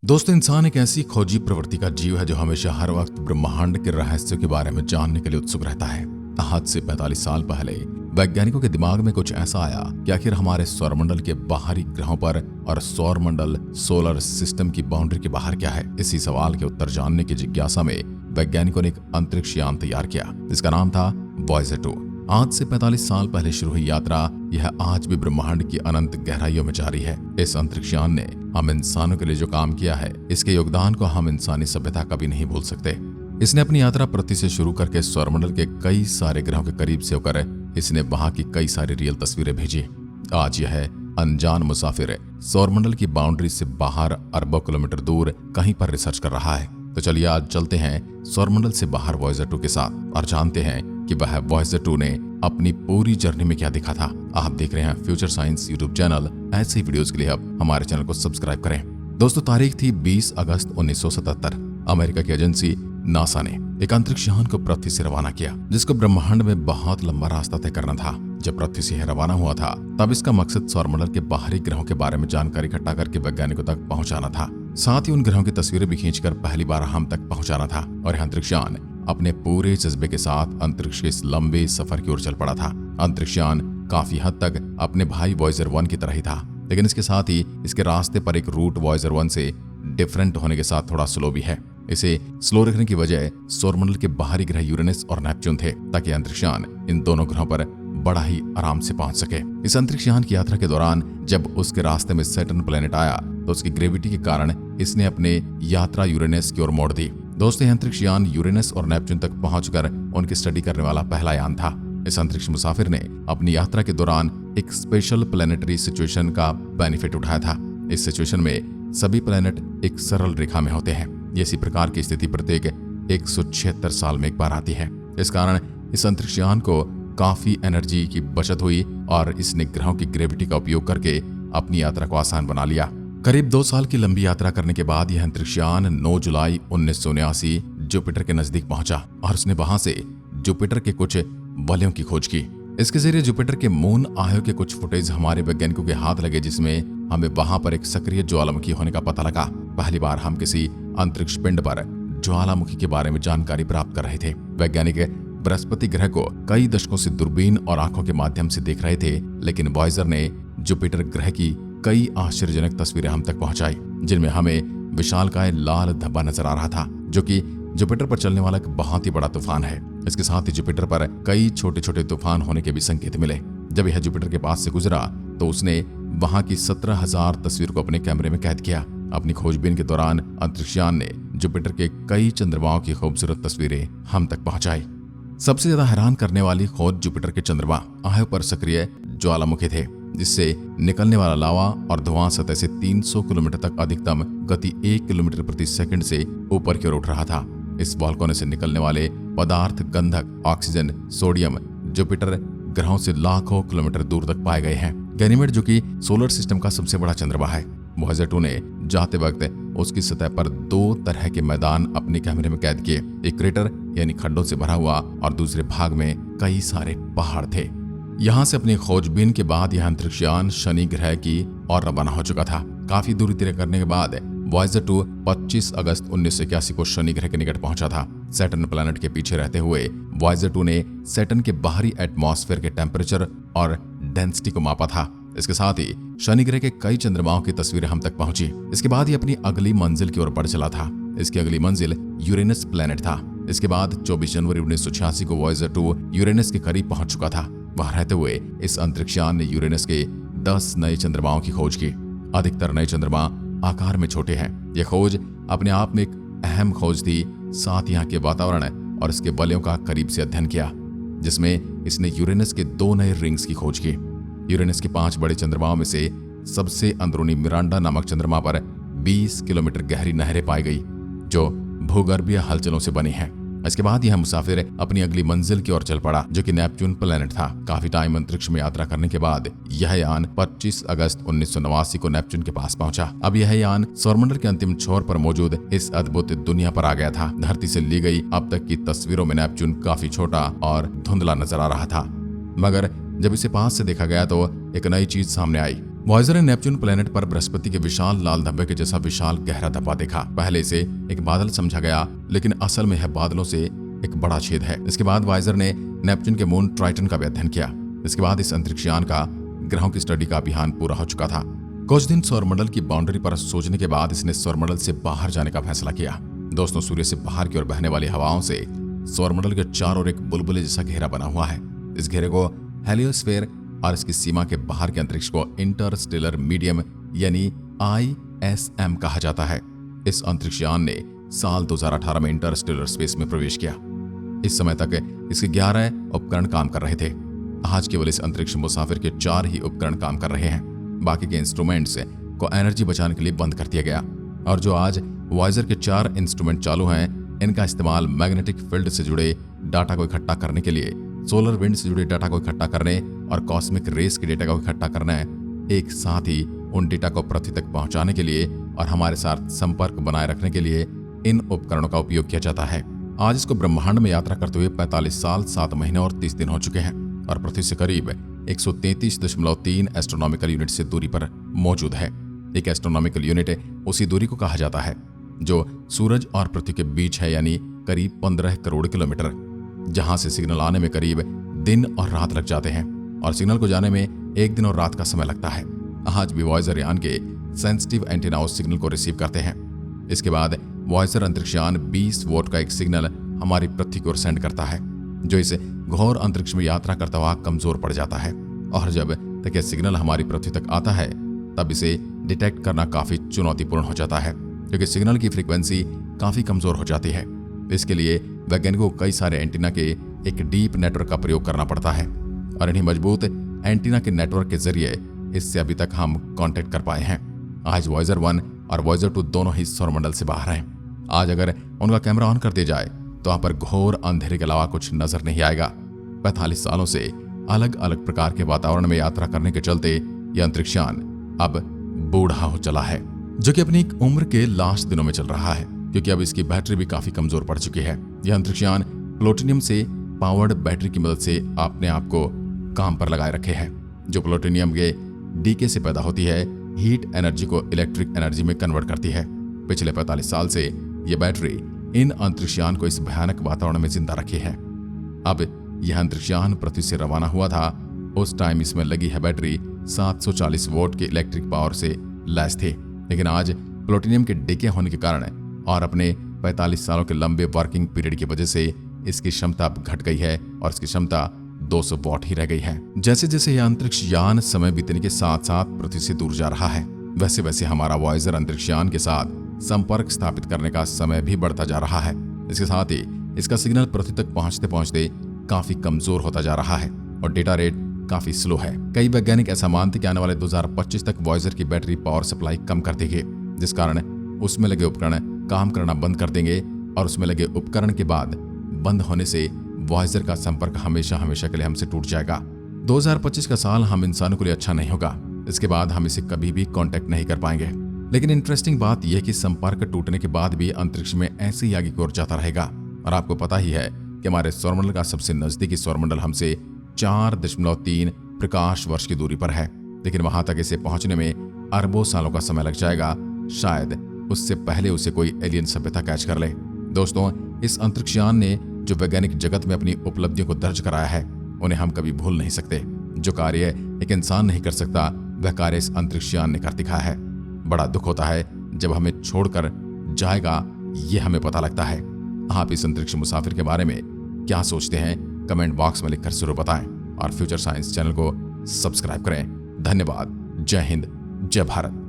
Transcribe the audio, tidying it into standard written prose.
दोस्तों, इंसान एक ऐसी खोजी प्रवृत्ति का जीव है जो हमेशा हर वक्त ब्रह्मांड के रहस्यों के बारे में जानने के लिए उत्सुक रहता है। आज से 45 साल पहले वैज्ञानिकों के दिमाग में कुछ ऐसा आया कि आखिर हमारे सौरमंडल के बाहरी ग्रहों पर और सौरमंडल सोलर सिस्टम की बाउंड्री के बाहर क्या है। इसी सवाल के उत्तर जानने की जिज्ञासा में वैज्ञानिकों ने एक अंतरिक्ष यान तैयार किया जिसका नाम था वॉयेजर 2। आज से 45 साल पहले शुरू हुई यात्रा यह आज भी ब्रह्मांड की अनंत गहराइयों में जारी है। इस अंतरिक्ष यान ने हम इंसानों के लिए जो काम किया है, इसके योगदान को हम इंसानी सभ्यता कभी नहीं भूल सकते। इसने अपनी यात्रा पृथ्वी से शुरू करके सौरमंडल के कई सारे ग्रहों के करीब से होकर इसने वहां की कई सारी रियल तस्वीरें भेजी। आज यह अनजान मुसाफिर सौरमंडल की बाउंड्री से बाहर अरबों किलोमीटर दूर कहीं पर रिसर्च कर रहा है। तो चलिए आज चलते हैं सौरमंडल से बाहर वॉयेजर 2 के साथ और जानते हैं कि वह वॉयेजर 2 ने अपनी पूरी जर्नी में क्या दिखा था। आप देख रहे हैं फ्यूचर साइंस यूट्यूब चैनल। ऐसे ही वीडियोस के लिए आप हमारे चैनल को सब्सक्राइब करें। दोस्तों, तारीख थी 20 अगस्त 1977। अमेरिका की एजेंसी नासा ने एक अंतरिक्ष यान को पृथ्वी से रवाना किया जिसको ब्रह्मांड में बहुत लंबा रास्ता तय करना था। जब पृथ्वी से रवाना हुआ था तब इसका मकसद सौरमंडल के बाहरी ग्रहों के बारे में जानकारी इकट्ठा करके वैज्ञानिकों तक पहुंचाना था। साथ ही उन ग्रहों की तस्वीरें भी खींचकर पहली बार हम तक पहुंचाना था। और यह अंतरिक्ष यान अपने पूरे जज्बे के साथ अंतरिक्ष के इस लंबे सफर की ओर चल पड़ा था। अंतरिक्ष यान काफी हद तक अपने भाई वॉयेजर 1 की तरह ही था, लेकिन इसके साथ ही इसके रास्ते पर एक रूट वॉयेजर 1 से डिफरेंट होने के साथ थोड़ा स्लो भी है। इसे स्लो रखने की वजह सौरमंडल के बाहरी ग्रह यूरेनस और नेपच्यून थे ताकि अंतरिक्ष यान इन दोनों ग्रहों पर बड़ा ही आराम से पहुंच सके। इस अंतरिक्ष यान की यात्रा के दौरान जब उसके रास्ते में सैटर्न प्लेनेट आया तो उसकी ग्रेविटी के कारण इसने अपने यात्रा यूरेनस की ओर मोड़ दी। दोस्तों, अंतरिक्ष यान यूरेनस और नेपच्यून तक पहुंचकर उनकी स्टडी करने वाला पहला यान था। इस अंतरिक्ष मुसाफिर ने अपनी यात्रा के दौरान एक स्पेशल प्लेनेटरी सिचुएशन का बेनिफिट उठाया था। इस सिचुएशन में सभी प्लेनेट एक सरल रेखा में होते हैं। इसी प्रकार की स्थिति प्रत्येक 176 साल में एक बार आती है। इस कारण इस अंतरिक्ष यान को काफी एनर्जी की बचत हुई और इसने ग्रहों की ग्रेविटी का उपयोग करके अपनी यात्रा को आसान बना लिया। करीब 2 साल की लंबी यात्रा करने के बाद यह अंतरिक्ष यान 9 जुलाई 1979 जुपिटर के नजदीक पहुंचा और उसने वहां से जुपिटर के कुछ वलयों की खोज की। इसके जरिए जुपिटर के मून आयो के कुछ फुटेज हमारे वैज्ञानिकों के हाथ लगे जिसमें हमें वहां पर एक सक्रिय ज्वालामुखी होने का पता लगा। पहली बार हम किसी अंतरिक्ष पिंड पर ज्वालामुखी के बारे में जानकारी प्राप्त कर रहे थे। वैज्ञानिक बृहस्पति ग्रह को कई दशकों से दूरबीन और आंखों के माध्यम से देख रहे थे, लेकिन वॉयेजर ने जुपिटर ग्रह की कई आश्चर्यजनक तस्वीरें हम तक पहुंचाई जिनमें हमें विशालकाय लाल धब्बा नजर आ रहा था जो कि जुपिटर पर चलने वाला एक बहुत ही बड़ा तूफान है। इसके साथ ही जुपिटर पर कई छोटे छोटे तूफान होने के भी संकेत मिले। जब यह जुपिटर के पास से गुजरा तो उसने वहां की 17,000 तस्वीर को अपने कैमरे में कैद किया। अपनी खोजबीन के दौरान अंतरिक्ष यान ने जुपिटर के कई चंद्रमाओं की खूबसूरत तस्वीरें हम तक पहुंचाई। सबसे ज्यादा हैरान करने वाली खोज जुपिटर के चंद्रमा आयो पर सक्रिय ज्वालामुखी थे जिससे निकलने वाला लावा और धुआं सतह से 300 किलोमीटर तक अधिकतम गति 1 किलोमीटर प्रति सेकंड से ऊपर की ओर उठ रहा था। इस वॉल्केनो से निकलने वाले पदार्थ गंधक, ऑक्सीजन, सोडियम जुपिटर ग्रहों से लाखों किलोमीटर दूर तक पाए गए हैं। गैनीमेड जो कि सोलर सिस्टम का सबसे बड़ा चंद्रमा है, वॉयेजर 2 ने जाते वक्त उसकी सतह पर 2 तरह के मैदान अपने कैमरे में कैद किए। एक क्रेटर यानी खड्डों से भरा हुआ और दूसरे भाग में कई सारे पहाड़ थे। यहाँ से अपनी खोजबीन के बाद यह अंतरिक्ष यान शनि ग्रह की ओर रवाना हो चुका था। काफी दूरी तय करने के बाद वॉयेजर 2 25 अगस्त 1981 को शनि ग्रह के निकट पहुंचा था। सैटर्न प्लैनेट के पीछे रहते हुए वॉयेजर 2 ने सैटर्न के बाहरी एटमॉस्फेयर के टेम्परेचर और डेंसिटी को मापा था। इसके साथ ही शनि ग्रह के कई चंद्रमाओं की तस्वीरें हम तक पहुंची। इसके बाद ही अपनी अगली मंजिल की ओर बढ़ चला था। इसकी अगली मंजिल यूरेनस प्लैनेट था। इसके बाद 24 जनवरी 1986 को वॉयेजर 2 यूरेनस के करीब पहुंच चुका था। वहां रहते हुए इस अंतरिक्ष यान ने यूरेनस के 10 नए चंद्रमाओं की खोज की। अधिकतर नए चंद्रमा आकार में छोटे हैं। यह खोज अपने आप में एक अहम खोज थी। साथ यहाँ के वातावरण और इसके वलयों का करीब से अध्ययन किया जिसमें इसने यूरेनस के 2 नए रिंग्स की खोज की। यूरेनस के 5 बड़े चंद्रमाओं में से सबसे अंदरूनी मिरांडा नामक चंद्रमा पर 20 किलोमीटर गहरी नहरें पाई गई जो भूगर्भीय हलचलों से बनी हैं। इसके बाद यह मुसाफिर अपनी अगली मंजिल की ओर चल पड़ा जो कि नेपच्यून प्लैनेट था। काफी टाइम अंतरिक्ष में यात्रा करने के बाद यह यान 25 अगस्त 1989 को नेपच्यून के पास पहुंचा। अब यह यान सौरमंडल के अंतिम छोर पर मौजूद इस अद्भुत दुनिया पर आ गया था। धरती से ली गई अब तक की तस्वीरों में नेपच्यून काफी छोटा और धुंधला नजर आ रहा था, मगर जब इसे पास से देखा गया तो एक नई चीज सामने आई। वॉयजर ने नेपच्यून प्लेनेट पर बृहस्पति के विशाल लाल धब्बे के जैसा विशाल गहरा धब्बा देखा। पहले इसे एक बादल समझा गया, लेकिन असल में यह बादलों से एक बड़ा छेद है। इसके बाद वॉयजर ने नेपच्यून के मून ट्राइटन का भी अध्ययन किया। इसके बाद इस अंतरिक्षयान का ग्रहों की स्टडी का अभियान पूरा हो चुका था। कुछ दिन सौरमंडल की बाउंड्री पर सोचने के बाद इसने सौरमंडल से बाहर जाने का फैसला किया। दोस्तों, सूर्य से बाहर की ओर बहने वाली हवाओं से सौरमंडल के चारों ओर एक बुलबुले जैसा घेरा बना हुआ है। इस घेरे को हेलियोस्फीयर और इसकी सीमा के बाहर के अंतरिक्ष को इंटरस्टेलर मीडियम यानी ISM कहा जाता है। इस अंतरिक्षयान ने साल 2018 में इंटरस्टेलर स्पेस में प्रवेश किया। इस समय तक इसके 11 उपकरण काम कर रहे थे। आज केवल इस अंतरिक्ष मुसाफिर के 4 ही उपकरण काम कर रहे हैं। बाकी के इंस्ट्रूमेंट्स को एनर्जी बचाने के लिए बंद कर दिया गया, और जो आज वॉयजर के 4 इंस्ट्रूमेंट चालू हैं, इनका इस्तेमाल मैग्नेटिक फील्ड से जुड़े डाटा को इकट्ठा करने के लिए, सोलर विंड से जुड़े डाटा को इकट्ठा करने और कॉस्मिक रेस के डेटा को इकट्ठा करना है। एक साथ ही उन डेटा को पृथ्वी तक पहुंचाने के लिए और हमारे साथ संपर्क बनाए रखने के लिए इन उपकरणों का उपयोग किया जाता है। आज इसको ब्रह्मांड में यात्रा करते हुए 45 साल 7 महीने और 30 दिन हो चुके हैं और पृथ्वी से करीब 133.3 एस्ट्रोनॉमिकल यूनिट से दूरी पर मौजूद है। एक एस्ट्रोनॉमिकल यूनिट उसी दूरी को कहा जाता है जो सूरज और पृथ्वी के बीच है, यानी करीब 15 करोड़ किलोमीटर, जहां से सिग्नल आने में करीब दिन और रात लग जाते हैं और सिग्नल को जाने में 1 दिन और रात का समय लगता है। आज भी वॉयजर यान के सेंसिटिव एंटीना उस सिग्नल को रिसीव करते हैं। इसके बाद वॉयजर अंतरिक्षयान 20 वोल्ट का एक सिग्नल हमारी पृथ्वी की ओर सेंड करता है, जो इसे घोर अंतरिक्ष में यात्रा करता हुआ कमजोर पड़ जाता है। और जब तक यह सिग्नल हमारी पृथ्वी तक आता है, तब इसे डिटेक्ट करना काफी चुनौतीपूर्ण हो जाता है, क्योंकि सिग्नल की फ्रीक्वेंसी काफी कमजोर हो जाती है। इसके लिए वैज्ञानिकों को कई सारे एंटीना के एक डीप नेटवर्क का प्रयोग करना पड़ता है, और इन्हीं मजबूत एंटीना के नेटवर्क के जरिए इससे अभी तक हम कांटेक्ट कर पाए हैं। आज वॉयजर 1 और वॉयजर 2 दोनों ही सौरमंडल से बाहर हैं। आज अगर उनका कैमरा ऑन कर दिया जाए तो वहां पर घोर अंधेरे के अलावा कुछ नजर नहीं आएगा। 45 सालों से अलग अलग प्रकार के वातावरण में यात्रा करने के चलते यह अंतरिक्षयान अब बूढ़ा हो चला है, जो कि अपनी एक उम्र के लास्ट दिनों में चल रहा है, क्योंकि अब इसकी बैटरी भी काफी कमजोर पड़ चुकी है। यह अंतरिक्षयान प्लूटोनियम से पावर्ड बैटरी की मदद से अपने आप को काम पर लगाए रखे है, जो प्लूटोनियम के डीके से पैदा होती है, हीट एनर्जी को इलेक्ट्रिक एनर्जी में कन्वर्ट करती है। पिछले 45 साल से यह बैटरी इन अंतरिक्षयान को इस भयानक वातावरण में जिंदा रखी है। अब यह अंतरिक्षयान पृथ्वी से रवाना हुआ था, उस टाइम इसमें लगी है बैटरी 740 वोल्ट की इलेक्ट्रिक पावर से लैस थी, लेकिन आज प्लूटोनियम के डीके होने के कारण और अपने 45 सालों के लंबे वर्किंग पीरियड की वजह से इसकी क्षमता अब घट गई है और इसकी क्षमता 200 वॉट ही रह गई है। जैसे जैसे यह अंतरिक्षयान समय बीतने के साथ साथ पृथ्वी से दूर जा रहा है, वैसे वैसे हमारा वॉयजर अंतरिक्षयान के साथ संपर्क स्थापित करने का समय भी बढ़ता जा रहा है। इसके साथ ही इसका सिग्नल पृथ्वी तक पहुंचते पहुंचते काफी कमजोर होता जा रहा है और डेटा रेट काफी स्लो है। कई वैज्ञानिक ऐसा मानते कि आने वाले 2025 तक वॉयजर की बैटरी पावर सप्लाई कम कर देगी, जिस कारण उसमें लगे उपकरण काम करना बंद कर देंगे और उसमें लगे उपकरण के बाद बंद होने से वॉयजर का संपर्क हमेशा हमेशा के लिए हमसे टूट जाएगा। 2025 का साल हम इंसानों के लिए अच्छा नहीं होगा। इसके बाद हम इसे कभी भी कांटेक्ट नहीं कर पाएंगे। लेकिन इंटरेस्टिंग बात यह कि संपर्क टूटने के बाद भी अंतरिक्ष में ऐसे ही आगे की ओर जाता रहेगा। और आपको पता ही है कि हमारे सौरमंडल का सबसे नजदीकी सौरमंडल हमसे 4.3 प्रकाश वर्ष की दूरी पर है, लेकिन वहां तक इसे पहुंचने में अरबों सालों का समय लग जाएगा। शायद उससे पहले उसे कोई एलियन सभ्यता कैच कर ले। दोस्तों, इस अंतरिक्षयान ने जो वैज्ञानिक जगत में अपनी उपलब्धियों को दर्ज कराया है, उन्हें हम कभी भूल नहीं सकते। जो कार्य एक इंसान नहीं कर सकता, वह कार्य इस अंतरिक्षयान ने कर दिखाया है। बड़ा दुख होता है जब हमें छोड़कर जाएगा, ये हमें पता लगता है। आप इस अंतरिक्ष मुसाफिर के बारे में क्या सोचते हैं, कमेंट बॉक्स में लिखकर जरूर बताएं और फ्यूचर साइंस चैनल को सब्सक्राइब करें। धन्यवाद। जय हिंद, जय भारत।